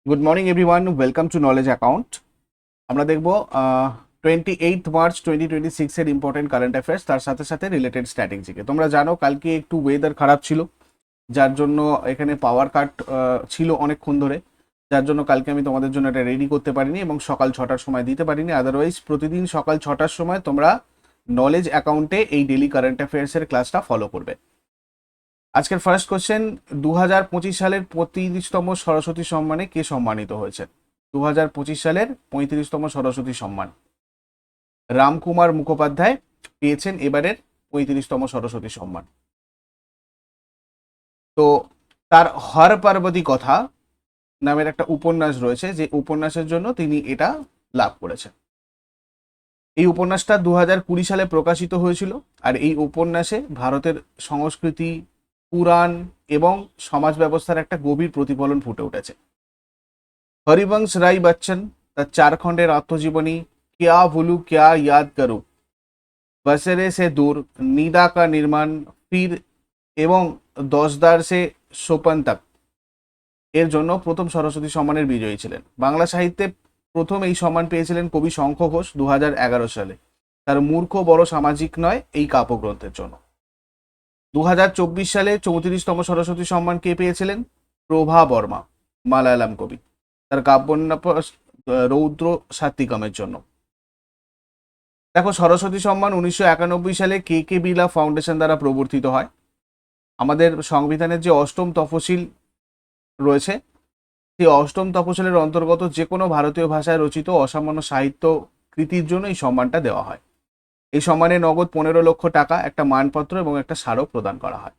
Good morning everyone, welcome to knowledge account. আমরা দেখব 28 March 2026 এর ইম্পর্টেন্ট কারেন্ট অ্যাফেয়ার্স, তার সাথে সাথে রিলেটেড স্ট্র্যাটেজিকে। তোমরা জানো কালকে একটু ওয়েদার খারাপ ছিল, যার জন্য এখানে পাওয়ার কাট ছিল অনেকক্ষণ ধরে, যার জন্য কালকে আমি তোমাদের জন্য এটা রেডি করতে পারিনি এবং সকাল 6টার সময় দিতে পারিনি। আদারওয়াইজ প্রতিদিন সকাল 6টার সময় তোমরা নলেজ অ্যাকাউন্টে এই ডেলি কারেন্ট অ্যাফেয়ার্সের ক্লাসটা ফলো করবে। আজকের ফার্স্ট কোশ্চেন, 2025 সালের 35তম সরস্বতী সম্মানে কে সম্মানিত হয়েছে? 2025 সালের 35তম সরস্বতী সম্মান রামকুমার মুখোপাধ্যায় পেয়েছেন এবারের 35তম সরস্বতী সম্মান। তো তার হর পার্বতী কথা নামের একটা উপন্যাস রয়েছে, যে উপন্যাসের জন্য তিনি এটা লাভ করেছেন। এই উপন্যাসটা 2020 সালে প্রকাশিত হয়েছিল, আর এই উপন্যাসে ভারতের সংস্কৃতি, পুরাণ এবং সমাজ ব্যবস্থার একটা গভীর প্রতিফলন ফুটে উঠেছে। হরিবংশ রাই বচ্চন তার 4 খণ্ডের আত্মজীবনী ক্যা ভুলু ক্যা ইয়াদ করু, বসেরে সে দূর, নিদা কা নির্মাণ, ফির এবং দশদার সে সোপন তক এর জন্য প্রথম সরস্বতী সম্মানের বিজয়ী ছিলেন। বাংলা সাহিত্যে প্রথম এই সম্মান পেয়েছিলেন কবি শঙ্খ ঘোষ 2011 সালে, তার মূর্খ বড় সামাজিক নয় এই কাব্যগ্রন্থের জন্য। 2024 সালে 34তম সরস্বতী সম্মান কে পেয়েছিলেন? প্রভা বর্মা, মালায়ালাম কবি, তার কাব্যোপন্যাস রৌদ্র সাত্বিকমের জন্য। দেখো, সরস্বতী সম্মান 1991 সালে কে কে বিড়লা ফাউন্ডেশন দ্বারা প্রবর্তিত হয়। আমাদের সংবিধানের যে অষ্টম তফসিল রয়েছে, সেই অষ্টম তফসিলের অন্তর্গত যে কোনো ভারতীয় ভাষায় রচিত অসামান্য সাহিত্য কৃতির জন্য এই সম্মানটা দেওয়া হয়। এই সম্মানে নগদ 15 লক্ষ টাকা, একটা মানপত্র এবং একটা স্মারক প্রদান করা হয়।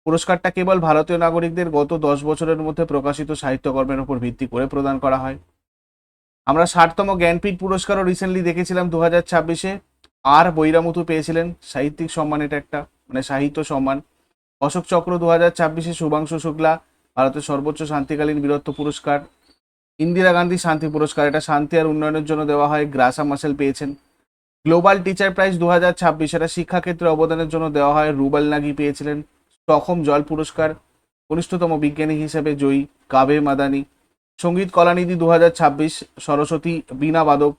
পুরস্কারটা কেবল ভারতীয় নাগরিকদের গত 10 বছরের মধ্যে প্রকাশিত সাহিত্যকর্মের উপর ভিত্তি করে প্রদান করা হয়। আমরা 60তম জ্ঞানপীঠ পুরস্কারও রিসেন্টলি দেখেছিলাম 2026-এ। আর বৈরামুতু পেয়েছিলেন সাহিত্যিক সম্মান, এটা একটা সাহিত্য সম্মান। অশোক চক্র 2026-এ শুভাংশু শুক্লা, ভারতের সর্বোচ্চ শান্তিকালীন বীরত্ব পুরস্কার। ইন্দিরা গান্ধী শান্তি পুরস্কার, এটা শান্তি আর উন্নয়নের জন্য দেওয়া হয়, গ্রাসা মাসেল পেয়েছেন। গ্লোবাল টিচার প্রাইজ 2026, এটা শিক্ষাক্ষেত্রে অবদানের জন্য দেওয়া হয়, রুবেল নাগি পেয়েছিলেন। স্টকহোম জল পুরস্কার, কনিষ্ঠতম বিজ্ঞানী হিসেবে জয়ী কাবে মাদানি। সঙ্গীত কলানিধি 2026, সরস্বতী বীণা বাদক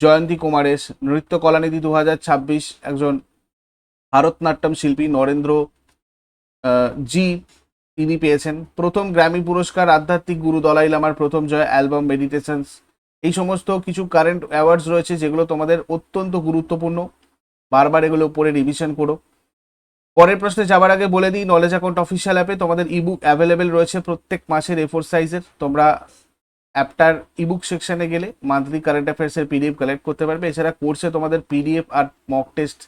জয়ন্তী কুমারেশ। নৃত্য কলানিধি 2026, একজন ভারতনাট্যম শিল্পী নরেন্দ্র জি, তিনি পেয়েছেন। প্রথম গ্র্যামি পুরস্কার আধ্যাত্মিক গুরু দলাই লামার প্রথম জয়, অ্যালবাম মেডিটেশনস। এই সমস্ত কিছু কারেন্ট অ্যাওয়ার্ডস রয়েছে যেগুলো তোমাদের অত্যন্ত গুরুত্বপূর্ণ, বারবার এগুলো পড়ে রিভিশন করো। পরের প্রশ্নে যাবার আগে বলে দিই, নলেজ অ্যাকাউন্ট অফিসিয়াল অ্যাপে তোমাদের ইবুক অ্যাভেলেবেল রয়েছে প্রত্যেক মাসের A4 সাইজের। তোমরা অ্যাপটার ইবুক সেকশনে গেলে মান্থলি কারেন্ট অ্যাফেয়ার্সের পিডিএফ কালেক্ট করতে পারবে। এছাড়া কোর্সে তোমাদের পিডিএফ আর মক টেস্ট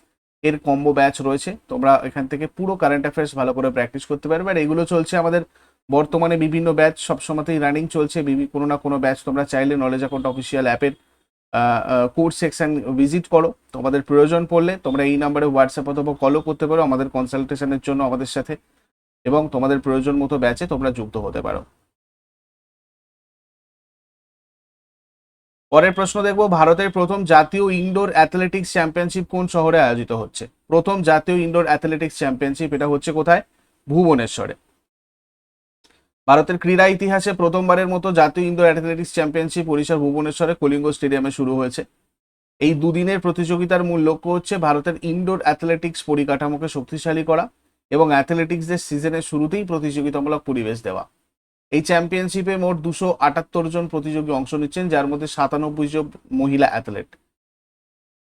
এর কম্বো ব্যাচ রয়েছে, তোমরা এখান থেকে পুরো কারেন্ট অ্যাফেয়ার্স ভালো করে প্র্যাকটিস করতে পারবে। আর এগুলো চলছে আমাদের বর্তমানে বিভিন্ন ব্যাচ সবসময়তেই রানিং চলছে, কোনো না কোনো ব্যাচ তোমরা চাইলে নলেজ অ্যাকাউন্ট অফিসিয়াল অ্যাপের কোর্স সেকশন ভিজিট করো। তোমাদের প্রয়োজন পড়লে তোমরা এই নাম্বারে হোয়াটসঅ্যাপ অথবা কলও করতে পারো আমাদের কনসালটেশনের জন্য আমাদের সাথে, এবং তোমাদের প্রয়োজন মতো ব্যাচে তোমরা যুক্ত হতে পারো। পরের প্রশ্ন দেখব, ভারতের প্রথম জাতীয় ইনডোর অ্যাথলেটিক্স চ্যাম্পিয়নশিপ কোন শহরে আয়োজিত হচ্ছে? প্রথম জাতীয় ইনডোর অ্যাথলেটিক্স চ্যাম্পিয়নশিপ এটা হচ্ছে কোথায়? ভুবনেশ্বরে। ভারতের ক্রীড়া ইতিহাসে প্রথমবারের মতো জাতীয় ইনডোর অ্যাথলেটিক্স চ্যাম্পিয়নশিপ ওড়িশার ভুবনেশ্বরে কলিঙ্গ স্টেডিয়ামে শুরু হয়েছে। এই দুদিনের প্রতিযোগিতার মূল লক্ষ্য হচ্ছে ভারতের ইনডোর অ্যাথলেটিক্স পরিকাঠামোকে শক্তিশালী করা এবং অ্যাথলেটিক্সদের সিজনের শুরুতেই প্রতিযোগিতামূলক পরিবেশ দেওয়া। এই চ্যাম্পিয়নশিপে মোট 278 জন প্রতিযোগী অংশ নিচ্ছেন, যার মধ্যে 97 জন মহিলা অ্যাথলেট।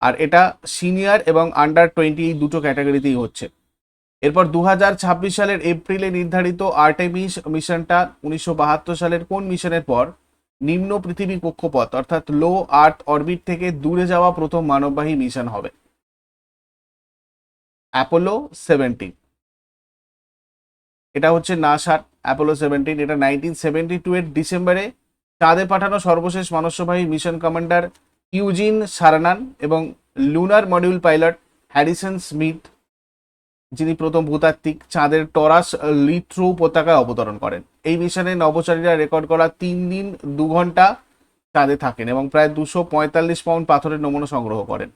আর এটা সিনিয়র এবং আন্ডার 20 এই দুটো ক্যাটাগরিতেই হচ্ছে। এরপর 2026 সালের এপ্রিলে নির্ধারিত আর্টেমিস মিশনটা 1972 সালের কোন মিশনের পর নিম্ন পৃথিবী কক্ষপথ অর্থাৎ লো আর্থ অরবিট থেকে দূরে যাওয়া প্রথম মানববাহী মিশন হবে? অ্যাপোলো 17, এটা হচ্ছে নাসার অ্যাপোলো 17। এটা 1972 এর ডিসেম্বরে চাঁদে পাঠানো সর্বশেষ মানববাহী মিশন কমান্ডার ইউজিন সারানান এবং lunar module pilot Harrison Smith, যিনি প্রথম ভূতাত্ত্বিক, চাঁদের টরাস লিট্রো উপত্যকায় অবতরণ করেন। এই মিশনে নভোচারীরা রেকর্ড করা 3 দিন 2 ঘন্টা চাঁদে থাকেন এবং প্রায় 245 পাউন্ড পাথরের নমুনা সংগ্রহ করেন।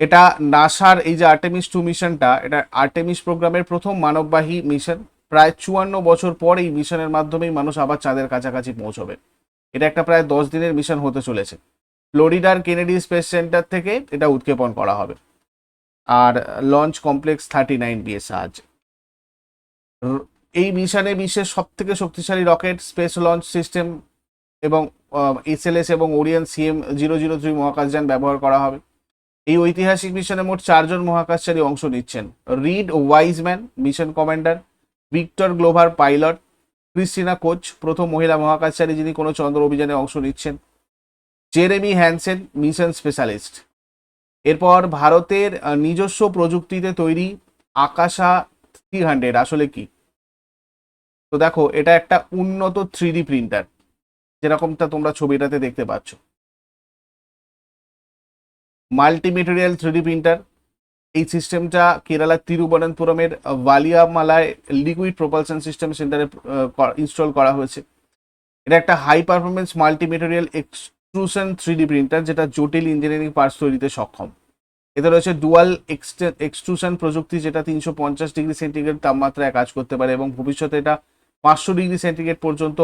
এটা নাসার এই যে আর্টেমিস 2 মিশনটা, এটা আর্টেমিস প্রোগ্রামের প্রথম মানববাহী মিশন। প্রায় 54 বছর পর এই মিশনের মাধ্যমেই মানুষ আবার চাঁদের কাছাকাছি পৌঁছবে। এটা একটা প্রায় 10 দিনের মিশন হতে চলেছে। ফ্লোরিডার কেনেডি স্পেস সেন্টার থেকে এটা উৎক্ষেপণ করা হবে। আর লঞ্চ কমপ্লেক্স 39B-এর সাহায্যে এই মিশনে বিশ্বের সব থেকে শক্তিশালী রকেট, স্পেস লঞ্চ সিস্টেম এবং SLS এবং ওরিয়ন CM-003 মহাকাশযান ব্যবহার করা হবে। এই ঐতিহাসিক মিশনে মোট 4 জন মহাকাশচারী অংশ নিচ্ছেন। Reid Wiseman mission commander, Victor Glover pilot, Christina Koch প্রথম মহিলা মহাকাশচারী যিনি কোনো চন্দ্র অভিযানে অংশ নিচ্ছেন, জেরেমি হ্যানসেন মিশন স্পেশালিস্ট। এরপর ভারতের নিজস্ব প্রযুক্তিতে তৈরি আকাশা 300 আসলে কি? তো দেখো, এটা একটা উন্নত 3D প্রিন্টার, যেরকমটা তোমরা ছবিটাতে দেখতে পাচ্ছ। Multimaterial 3D printer. এই সিস্টেমটা কেরালার তিরুবনন্তপুরমের ভালিয়ামালায় লিকুইড প্রপালশন সিস্টেম সেন্টারে ইনস্টল করা হয়েছে। এটা একটা high performance multimaterial extrusion 3D printer, যেটা জটিল ইঞ্জিনিয়ারিং পার্টস তৈরিতে সক্ষম। এতে রয়েছে ডুয়াল এক্সট্রুশন প্রযুক্তি, যেটা 350 ডিগ্রি সেন্টিগ্রেড তাপমাত্রায় কাজ করতে পারে এবং ভবিষ্যতে এটা 500 ডিগ্রি সেন্টিগ্রেড পর্যন্ত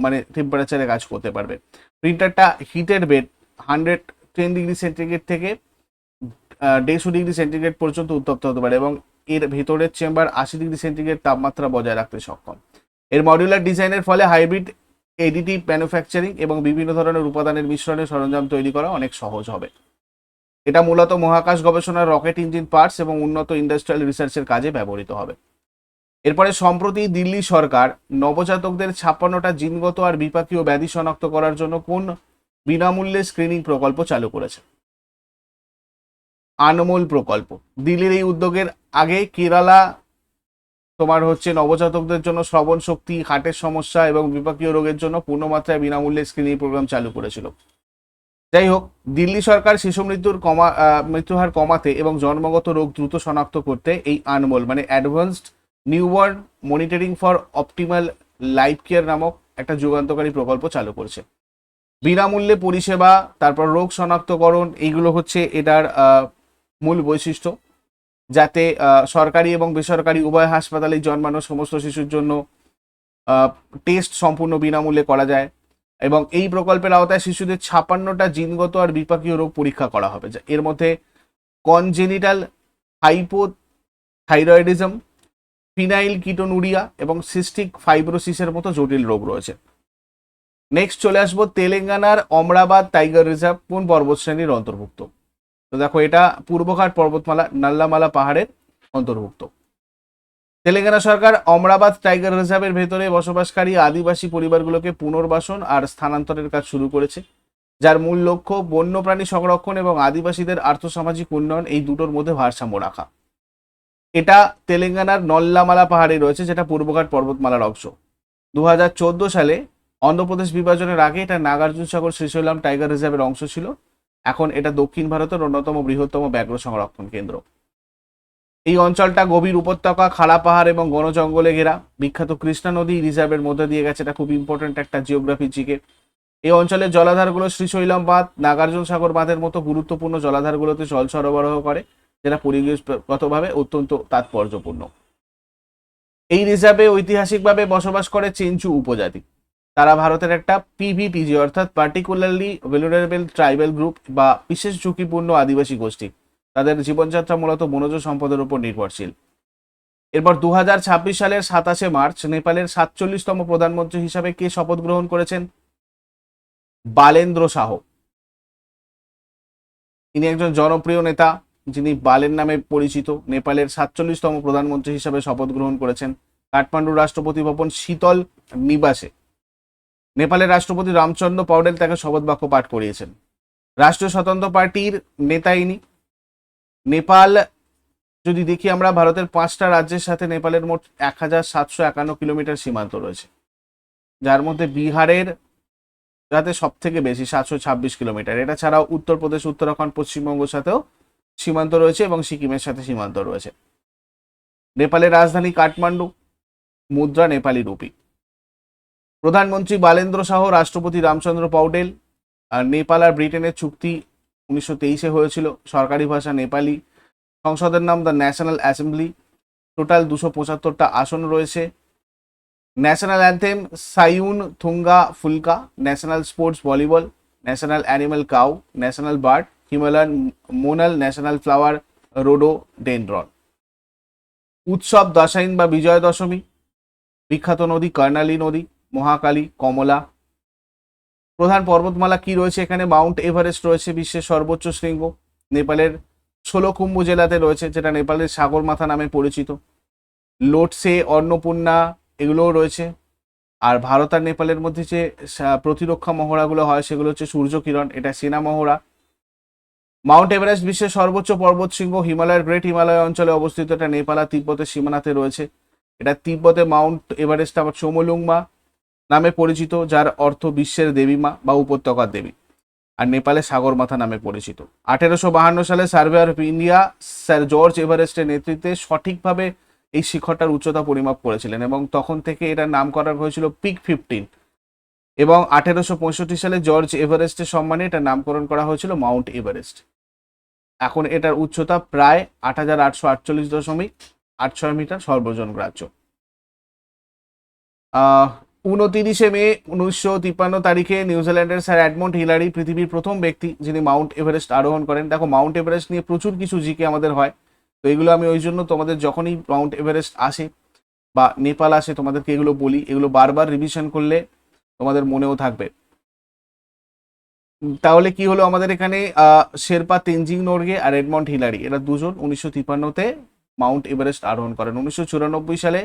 মানে টেম্পারেচারে কাজ করতে পারবে। প্রিন্টারটা হিটের বেড 110 ডিগ্রি সেন্টিগ্রেড থেকে 150 ডিগ্রি সেন্টিগ্রেড পর্যন্ত উত্তপ্ত হতে পারে এবং এর ভেতরের চেম্বার 80 ডিগ্রি সেন্টিগ্রেড তাপমাত্রা বজায় রাখতে সক্ষম। এর মডিউলার ডিজাইনের ফলে হাইব্রিড এডিটিভ ম্যানুফ্যাকচারিং এবং বিভিন্ন ধরনের উপাদানের মিশ্রণে সরঞ্জাম তৈরি করা অনেক সহজ হবে। এটা মূলত মহাকাশ গবেষণা, রকেট ইঞ্জিন পার্টস এবং উন্নত ইন্ডাস্ট্রিয়াল রিসার্চের কাজে ব্যবহৃত হবে। এরপরে সম্প্রতি দিল্লি সরকার নবজাতকদের 56টা জিনগত আর বিপাকীয় ব্যাধি শনাক্ত করার জন্য কোন বিনামূল্যে স্ক্রিনিং প্রকল্প চালু করেছে? আনমোল প্রকল্প। দিল্লির এই উদ্যোগের আগে কেরালা তোমার হচ্ছে নবজাতকদের জন্য শ্রবণ শক্তি, হার্টের সমস্যা এবং বিপাকীয় রোগের জন্য পূর্ণমাত্রায় বিনামূল্যে স্ক্রিনিং প্রোগ্রাম চালু করেছিল। যাই হোক, দিল্লি সরকার শিশু মৃত্যুহার কমাতে এবং জন্মগত রোগ দ্রুত শনাক্ত করতে এই আনমোল মানে advanced newborn monitoring for optimal life care নামক একটা যুগান্তকারী প্রকল্প চালু করছে। বিনামূল্যে পরিষেবা, তারপর রোগ শনাক্তকরণ, এইগুলো হচ্ছে এটার মূল বৈশিষ্ট্য, যাতে সরকারি এবং বেসরকারি উভয় হাসপাতালে জন্মানো সমস্ত শিশুর জন্য টেস্ট সম্পূর্ণ বিনামূল্যে করা যায়। এবং এই প্রকল্পের আওতায় শিশুদের 56টা জিনগত আর বিপাকীয় রোগ পরীক্ষা করা হবে। এর মধ্যে কনজেনিটাল হাইপোথাইরয়েডিজম, ফিনাইল কিটোনুরিয়া এবং সিস্টিক ফাইব্রোসিসের মতো জটিল রোগ রয়েছে। নেক্সট চলে আসবো তেলেঙ্গানার অমরাবাদ টাইগার রিজার্ভ কোন পর্বতশ্রেণীর অন্তর্ভুক্ত? তো দেখো, এটা পূর্বঘাট পর্বতমালা নাল্লামালা পাহাড়ের অন্তর্ভুক্ত। তেলেঙ্গানা সরকার অমরাবাদ টাইগার রিজার্ভের ভেতরে বসবাসকারী আদিবাসী পরিবারগুলোকে পুনর্বাসন আর স্থানান্তরের কাজ শুরু করেছে, যার মূল লক্ষ্য বন্যপ্রাণী সংরক্ষণ এবং আদিবাসীদের আর্থসামাজিক উন্নয়ন, এই দুটোর মধ্যে ভারসাম্য রাখা। এটা তেলেঙ্গানার নল্লামালা পাহাড়ে রয়েছে, যেটা পূর্বঘাট পর্বতমালার অংশ। 2014 সালে অন্ধ্রপ্রদেশ বিভাজনের আগে এটা নাগার্জুন সাগর শ্রীশৈলাম টাইগার রিজার্ভের অংশ ছিল। এখন এটা দক্ষিণ ভারতের অন্যতম বৃহত্তম ব্যাঘ্র সংরক্ষণ কেন্দ্র। এই অঞ্চলটা গভীর উপত্যকা, খাড়া পাহাড় এবং ঘন জঙ্গলে ঘেরা। বিখ্যাত কৃষ্ণা নদী রিজার্ভের মধ্যে দিয়ে গেছে, এটা খুব ইম্পর্টেন্ট একটা জিওগ্রাফি জিকে। এই অঞ্চলের জলাধারগুলো শ্রীশৈলাম বাঁধ, নাগার্জুন সাগর বাঁধের মতো গুরুত্বপূর্ণ জলাধারগুলোতে জল সরবরাহ করে, যেটা পরিবেশগতভাবে অত্যন্ত তাৎপর্যপূর্ণ। এই রিজার্ভে ঐতিহাসিকভাবে বসবাস করে চেঞ্চু উপজাতি। তারা ভারতের একটা PVTG অর্থাৎ পার্টিকুলারলি ভেলুরেবল ট্রাইবাল গ্রুপ বা বিশেষ ঝুঁকিপূর্ণ আদিবাসী গোষ্ঠী। তাদের জীবনযাত্রা মূলত বনজ সম্পদের উপর নির্ভরশীল। এরপর 2026 সালের 27শে মার্চ নেপালের 47তম প্রধানমন্ত্রী হিসাবে কে শপথ গ্রহণ করেছেন? বালেন্দ্র শাহ। ইনি একজন জনপ্রিয় নেতা, যিনি বালেন নামে পরিচিত। নেপালের 47তম প্রধানমন্ত্রী হিসাবে শপথ গ্রহণ করেছেন কাঠমান্ডুর রাষ্ট্রপতি ভবন শীতল নিবাসে। নেপালের রাষ্ট্রপতি রামচন্দ্র পৌডেল তাকে শপথ বাক্য পাঠ করিয়েছেন। রাষ্ট্রীয় স্বতন্ত্র পার্টির নেতা ইনি। নেপাল যদি দেখি আমরা, ভারতের 5টা রাজ্যের সাথে নেপালের মোট 1751 কিলোমিটার সীমান্ত রয়েছে, যার মধ্যে বিহারের যাতে সব থেকে বেশি 726 কিলোমিটার। এটা ছাড়াও উত্তরপ্রদেশ, উত্তরাখণ্ড, পশ্চিমবঙ্গের সাথেও সীমান্ত রয়েছে এবং সিকিমের সাথে সীমান্ত রয়েছে। নেপালের রাজধানী কাঠমান্ডু, মুদ্রা নেপালি রুপি। প্রধানমন্ত্রী বালেন্দ্র শাহ, রাষ্ট্রপতি রামচন্দ্র পৌডেল। আর নেপাল আর ব্রিটেনের চুক্তি 1923-এ হয়েছিল। সরকারি ভাষা নেপালি। সংসদের নাম দ্য ন্যাশনাল অ্যাসেম্বলি। টোটাল 275টা আসন রয়েছে। National anthem Sayaun Thunga Phulka, national sports volleyball, national animal cow, national bird Himalayan monal, national flower rhododendron. উৎসব দশাইন বা বিজয় দশমী, বিখ্যাত নদী কর্ণালী নদী, মহাকালী, কমলা। প্রধান পর্বতমালা কি রয়েছে এখানে? মাউন্ট এভারেস্ট রয়েছে, বিশ্বের সর্বোচ্চ শৃঙ্গ। নেপালের ষোলকুম্বু জেলাতে রয়েছে, যেটা নেপালের সাগরমাথা নামে পরিচিত। লোটসে, অন্নপূর্ণা এগুলোও রয়েছে। আর ভারত আর নেপালের মধ্যে যে প্রতিরক্ষা মহড়াগুলো হয় সেগুলো হচ্ছে সূর্যকিরণ, এটা সেনা মহড়া। মাউন্ট এভারেস্ট বিশ্বের সর্বোচ্চ পর্বত শৃঙ্গ, হিমালয়ের গ্রেট হিমালয় অঞ্চলে অবস্থিত। এটা নেপাল আর তিব্বতের সীমানাতে রয়েছে। এটা তিব্বতে মাউন্ট এভারেস্ট আবার চোমলুংমা নামে পরিচিত, যার অর্থ বিশ্বের দেবীমা বা উপত্যকার দেবী। আর নেপালে সাগরমাথা নামে পরিচিত। 1852 সালে surveyor of India sir George এভারেস্টের নেতৃত্বে সঠিকভাবে এই শিখরটার উচ্চতা পরিমাপ করেছিলেন এবং তখন থেকে এটার নাম করা হয়েছিল পিক 15। এবং 1865 সালে জর্জ এভারেস্টের সম্মানে এটার নামকরণ করা হয়েছিল মাউন্ট এভারেস্ট। এখন এটার উচ্চতা প্রায় 8848.86 মিটার, সর্বজন গ্রাহ্য। 29 মে 1953 তারিখে নিউজিল্যান্ডের স্যার এডমন্ড হিলারি পৃথিবীর প্রথম ব্যক্তি যিনি মাউন্ট এভারেস্ট আরোহণ করেন। দেখো, মাউন্ট এভারেস্ট নিয়ে প্রচুর কিছু জিকে আমাদের হয়, তো এগুলো আমি ওই জন্য তোমাদের যখনই মাউন্ট এভারেস্ট আসে বা নেপাল আসে তোমাদেরকে এগুলো বলি, এগুলো বারবার রিভিশন করলে তোমাদের মনেও থাকবে। তাহলে কি হলো আমাদের এখানে? শেরপা তেনজিং নোরগে আর এডমন্ড হিলারি এরা দুজন 1953-তে মাউন্ট এভারেস্ট আরোহণ করেন। 1994 সালে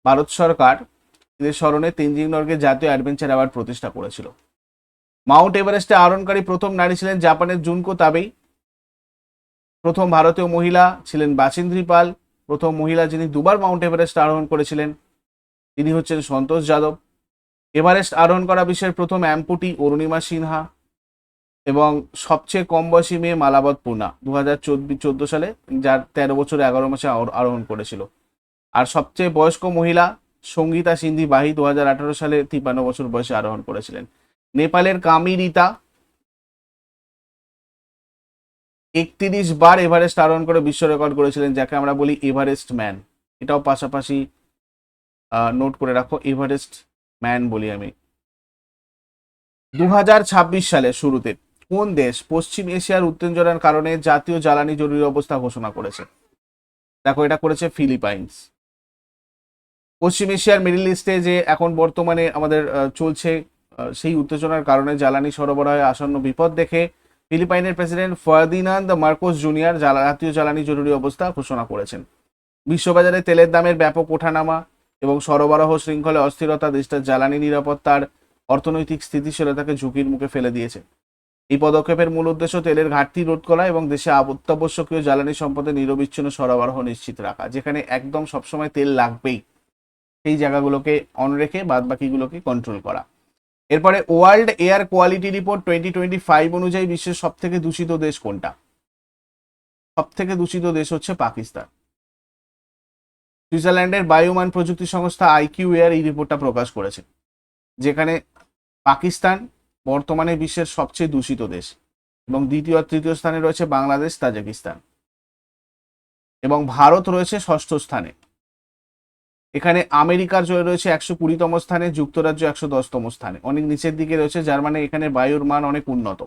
ভারত সরকার এদের স্মরণে তেনজিং নোরগে জাতীয় অ্যাডভেঞ্চার অ্যাওয়ার্ড প্রতিষ্ঠা করেছিল। মাউন্ট এভারেস্টে আরোহণকারী প্রথম নারী ছিলেন জাপানের জুনকো তাবেই। প্রথম ভারতীয় মহিলা ছিলেন বাচিন্দ্রী পাল। প্রথম মহিলা যিনি দুবার মাউন্ট এভারেস্ট আরোহণ করেছিলেন তিনি হচ্ছেন সন্তোষ যাদব। এভারেস্ট আরোহণ করা বিশ্বের প্রথম অ্যাম্পুটি অরুণিমা সিনহা। এবং সবচেয়ে কম বয়সী মেয়ে মালাবত পূর্ণা 2014 সালে, যার 13 বছর 11 মাসে আরোহণ করেছিল। আর সবচেয়ে বয়স্ক মহিলা সঙ্গীতা সিন্ধি বাহি 2018 সালে 53 বছর বয়সে আরোহণ করেছিলেন। নেপালের কামিরিতা 31 বার এভারেস্ট আরোহণ করে বিশ্ব রেকর্ড করেছিলেন, যাকে আমরা বলি এভারেস্ট ম্যান। এটাও পাশাপাশি নোট করে রাখো, এভারেস্ট ম্যান বলি আমি। 2026 সালের শুরুতে কোন দেশ পশ্চিম এশিয়ার উত্তেজনার কারণে জাতীয় জ্বালানি জরুরি অবস্থা ঘোষণা করেছে? দেখো, এটা করেছে ফিলিপাইন্স। পশ্চিম এশিয়ার মিডল ইস্টে যে এখন বর্তমানে আমাদের চলছে, সেই উত্তেজনার কারণে জ্বালানি সরবরাহে আসন্ন বিপদ দেখে ফিলিপাইনের প্রেসিডেন্ট ফার্দিনান্দ মার্কোস জুনিয়র জাতীয় জ্বালানি জরুরি অবস্থা ঘোষণা করেছেন। বিশ্ববাজারে তেলের দামের ব্যাপক ওঠানামা এবং সরবরাহ শৃঙ্খলে অস্থিরতা দেশটার জ্বালানি নিরাপত্তার অর্থনৈতিক স্থিতিশীলতাকে ঝুঁকির মুখে ফেলে দিয়েছে। এই পদক্ষেপের মূল উদ্দেশ্য তেলের ঘাটতি রোধ করা এবং দেশে অত্যাবশ্যকীয় জ্বালানি সম্পদের নিরবিচ্ছিন্ন সরবরাহ নিশ্চিত রাখা। যেখানে একদম সবসময় তেল লাগবেই সেই জায়গাগুলোকে অন রেখে বাদ বাকিগুলোকে কন্ট্রোল করা। এরপরে ওয়ার্ল্ড এয়ার কোয়ালিটি রিপোর্ট 2025 অনুযায়ী বিশ্বের সব থেকে দূষিত দেশ কোনটা? সব থেকে দূষিত দেশ হচ্ছে পাকিস্তান। সুইজারল্যান্ডের বায়ুমান প্রযুক্তি সংস্থা আইকিউ এয়ার এই রিপোর্টটা প্রকাশ করেছে, যেখানে পাকিস্তান বর্তমানে বিশ্বের সবচেয়ে দূষিত দেশ এবং দ্বিতীয় আর তৃতীয় স্থানে রয়েছে বাংলাদেশ, তাজিকিস্তান এবং ভারত রয়েছে ষষ্ঠ স্থানে। এখানে আমেরিকার রয়েছে 120তম স্থানে, যুক্তরাজ্য 110তম স্থানে, অনেক নিচের দিকে রয়েছে জার্মানি। এখানে বায়ুর মান অনেক উন্নত।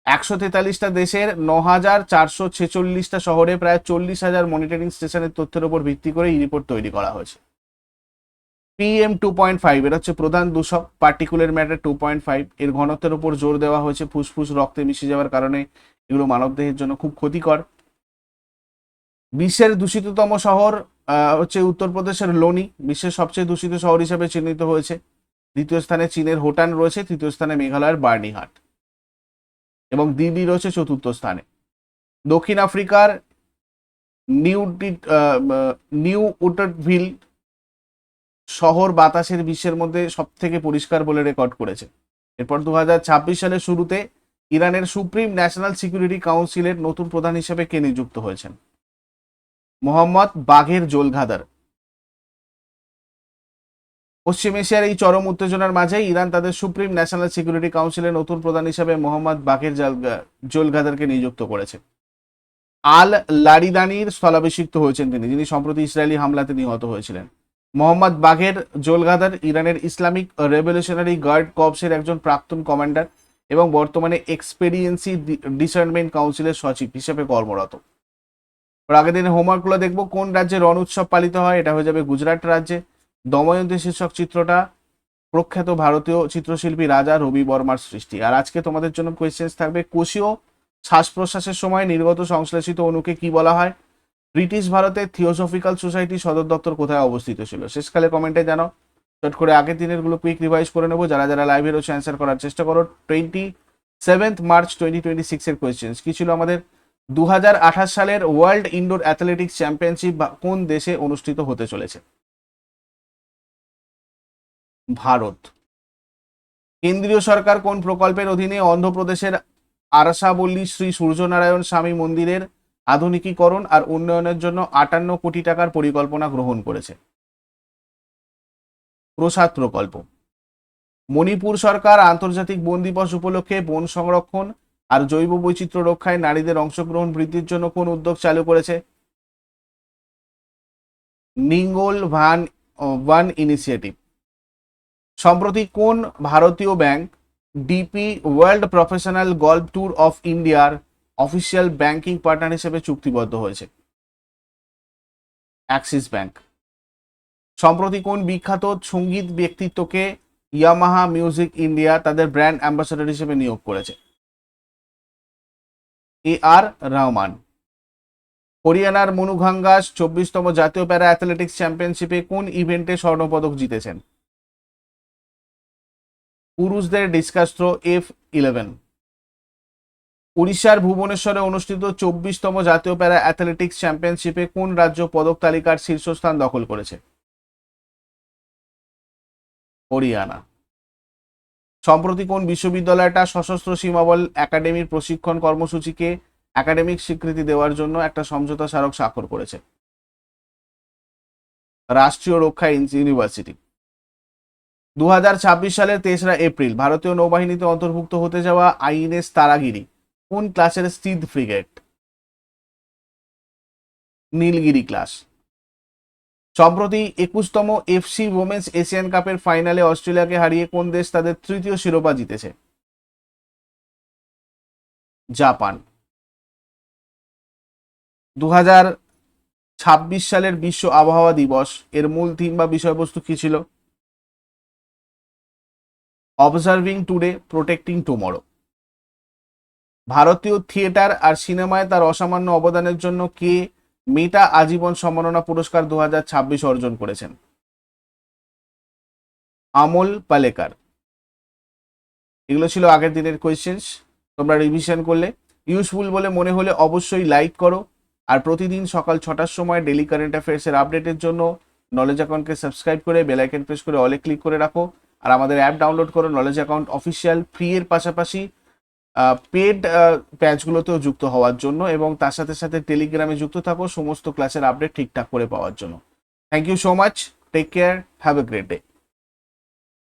143টা দেশের 9446টা শহরে প্রায় 40,000 মনিটরিং স্টেশনের তথ্যের উপর ভিত্তি করে এই রিপোর্ট তৈরি করা হয়েছে। PM 2.5 এর হচ্ছে প্রধান দূষক, পার্টিকুলার ম্যাটার 2.5। এর ঘনত্বের উপর জোর দেওয়া হয়েছে, ফুসফুস রক্তে মিশে যাওয়ার কারণে এগুলো মানবদেহের জন্য খুব ক্ষতিকর। বিশ্বের দূষিততম শহর হচ্ছে উত্তরপ্রদেশের লোনি, বিশ্বের সবচেয়ে দূষিত শহর হিসেবে চিহ্নিত হয়েছে। দ্বিতীয় স্থানে চীনের হোটান রয়েছে, তৃতীয় স্থানে মেঘালয়ের বার্নিহাট এবং দিল্লি রয়েছে চতুর্থ স্থানে। দক্ষিণ আফ্রিকার নিউ উটারভিল শহর বাতাসের বিশ্বের মধ্যে সব থেকে পরিষ্কার বলে রেকর্ড করেছে। এরপর 2026 সালের শুরুতে ইরানের সুপ্রিম ন্যাশনাল সিকিউরিটি কাউন্সিলের নতুন প্রধান হিসেবে কে নিযুক্ত হয়েছেন? মোহাম্মদ বাঘের জোলঘাদার। পশ্চিম এশিয়ার এই চরম উত্তেজনার মাঝে ইরান তাদের সুপ্রিম ন্যাশনাল সিকিউরিটি কাউন্সিলের নতুন প্রধান হিসেবে মোহাম্মদ বাঘের জোলঘাদারকে নিযুক্ত করেছে। আল লারিদানির স্থলাভিষিক্ত হয়েছেন তিনি, যিনি সম্প্রতি ইসরায়েলি হামলাতে নিহত হয়েছিলেন। মোহাম্মদ বাঘের জোলগাদার ইরানের ইসলামিক রেভলিউশনারি গার্ড কর্পসের একজন প্রাক্তন কমান্ডার এবং বর্তমানে এক্সপেরিয়েন্সি ডিসার্নমেন্ট কাউন্সিলের সচিব হিসেবে কর্মরত। আগের দিনে হোমওয়ার্কগুলো দেখবো, কোন রাজ্যে রণ উৎসব পালিত হয়, এটা হয়ে যাবে গুজরাট রাজ্যে। দময়ন্তী শীর্ষক চিত্রটা প্রখ্যাত ভারতীয় চিত্রশিল্পী রাজা রবি বর্মার সৃষ্টি। আর আজকে তোমাদের জন্য কোয়েশ্চেন্স থাকবে, কোষীয় শ্বাস প্রশ্বাসের সময় নির্গত সংশ্লেষিত অণুকে কি বলা হয়? ব্রিটিশ ভারতের থিওসফিক্যাল সোসাইটি সদর দপ্তর কোথায় অবস্থিত ছিল? শেষকালে কমেন্টে জানাও। চট করে আগের দিনের গুলো কুইক রিভাইজ করে নেবো। যারা যারা লাইভে রয়েছে অ্যান্সার করার চেষ্টা করো। 27 মার্চ 2026 এর কোয়েশ্চেন্স কি ছিল আমাদের? 2028 সালের ওয়ার্ল্ড ইনডোর অ্যাথলেটিক্স চ্যাম্পিয়নশিপ কোন দেশে অনুষ্ঠিত হতে চলেছে? ভারত। কেন্দ্রীয় সরকার কোন প্রকল্পের অধীনে অন্ধ্রপ্রদেশের আরসাবল্লী শ্রী সূর্যনারায়ণ স্বামী মন্দিরের আধুনিকীকরণ আর উন্নয়নের জন্য 58 কোটি টাকার পরিকল্পনা গ্রহণ করেছে? প্রসাদ প্রকল্প। মণিপুর সরকার আন্তর্জাতিক বন দিবস উপলক্ষে বন সংরক্ষণ আর জৈব বৈচিত্র্য রক্ষায় নারীদের অংশগ্রহণ বৃদ্ধির জন্য কোন উদ্যোগ চালু করেছে? Ningol one initiative. সম্প্রতি কোন ভারতীয় bank DP world professional golf tour of ইন্ডিয়ার অফিসিয়াল ব্যাংকিং পার্টনার হিসেবে চুক্তিবদ্ধ হয়েছে? Axis bank. সম্প্রতি কোন বিখ্যাত সঙ্গীত ব্যক্তিত্বকে ইয়ামাহা মিউজিক ইন্ডিয়া তাদের ব্র্যান্ড অ্যাম্বাসাডর হিসেবে নিয়োগ করেছে? AR রহমান। হরিয়ানার মনু ঘাঙ্গাস 24তম জাতীয় প্যারা অ্যাথলেটিক্স চ্যাম্পিয়নশিপে কোন ইভেন্টে স্বর্ণপদক জিতেছেন? পুরুষদের ডিসকাস থ্রো F11। উড়িষ্যার ভুবনেশ্বরে অনুষ্ঠিত 24তম জাতীয় প্যারা অ্যাথলেটিক্স চ্যাম্পিয়নশিপে কোন রাজ্য পদক তালিকার শীর্ষস্থান দখল করেছে? হরিয়ানা। সম্প্রতি কোন বিশ্ববিদ্যালয়টা সশস্ত্র সীমাবল একাডেমির প্রশিক্ষণ কর্মসূচিকে একাডেমিক স্বীকৃতি দেওয়ার জন্য একটা সমঝোতা স্মারক স্বাক্ষর করেছে? রাষ্ট্রীয় রক্ষা ইউনিভার্সিটি। 2026 সালের 3রা এপ্রিল ভারতীয় নৌবাহিনীতে অন্তর্ভুক্ত হতে যাওয়া INS তারাগিরি কোন ক্লাসের স্থিত ফ্রিগেট? নীলগিরি ক্লাস। সম্প্রতি 21তম FC ওমেন্স এশিয়ান কাপের ফাইনালে অস্ট্রেলিয়াকে হারিয়ে কোন দেশ তাদের তৃতীয় শিরোপা জিতেছে? জাপান। 2026 সালের বিশ্ব আবহাওয়া দিবস এর মূল থিম বা বিষয়বস্তু কি ছিল? Observing today protecting tomorrow. ভারতীয় থিয়েটার আর সিনেমায় তার অসামান্য অবদানের জন্য কে মেটা আজীবন সম্মাননা পুরস্কার 2026 অর্জন করেছেন? আমল পালেকার। এগুলো ছিল আগের দিনের কোয়েশ্চেন্স। তোমরা রিভিশন করলে, ইউজফুল বলে মনে হলে অবশ্যই লাইক করো। আর প্রতিদিন সকাল 6টার সময় ডেলি কারেন্ট অ্যাফেয়ার্সের আপডেটের জন্য নলেজ অ্যাকাউন্টকে সাবস্ক্রাইব করে বেল আইকন প্রেস করে অলে ক্লিক করে রাখো। আর আমাদের অ্যাপ ডাউনলোড করো, নলেজ অ্যাকাউন্ট অফিসিয়াল, ফ্রি এর পাশাপাশি পেড প্যাচগুলোতেও যুক্ত হওয়ার জন্য, এবং তার সাথে সাথে টেলিগ্রামে যুক্ত থাকো সমস্ত ক্লাসের আপডেট ঠিকঠাক করে পাওয়ার জন্য। Thank you so much, take care, have a great day.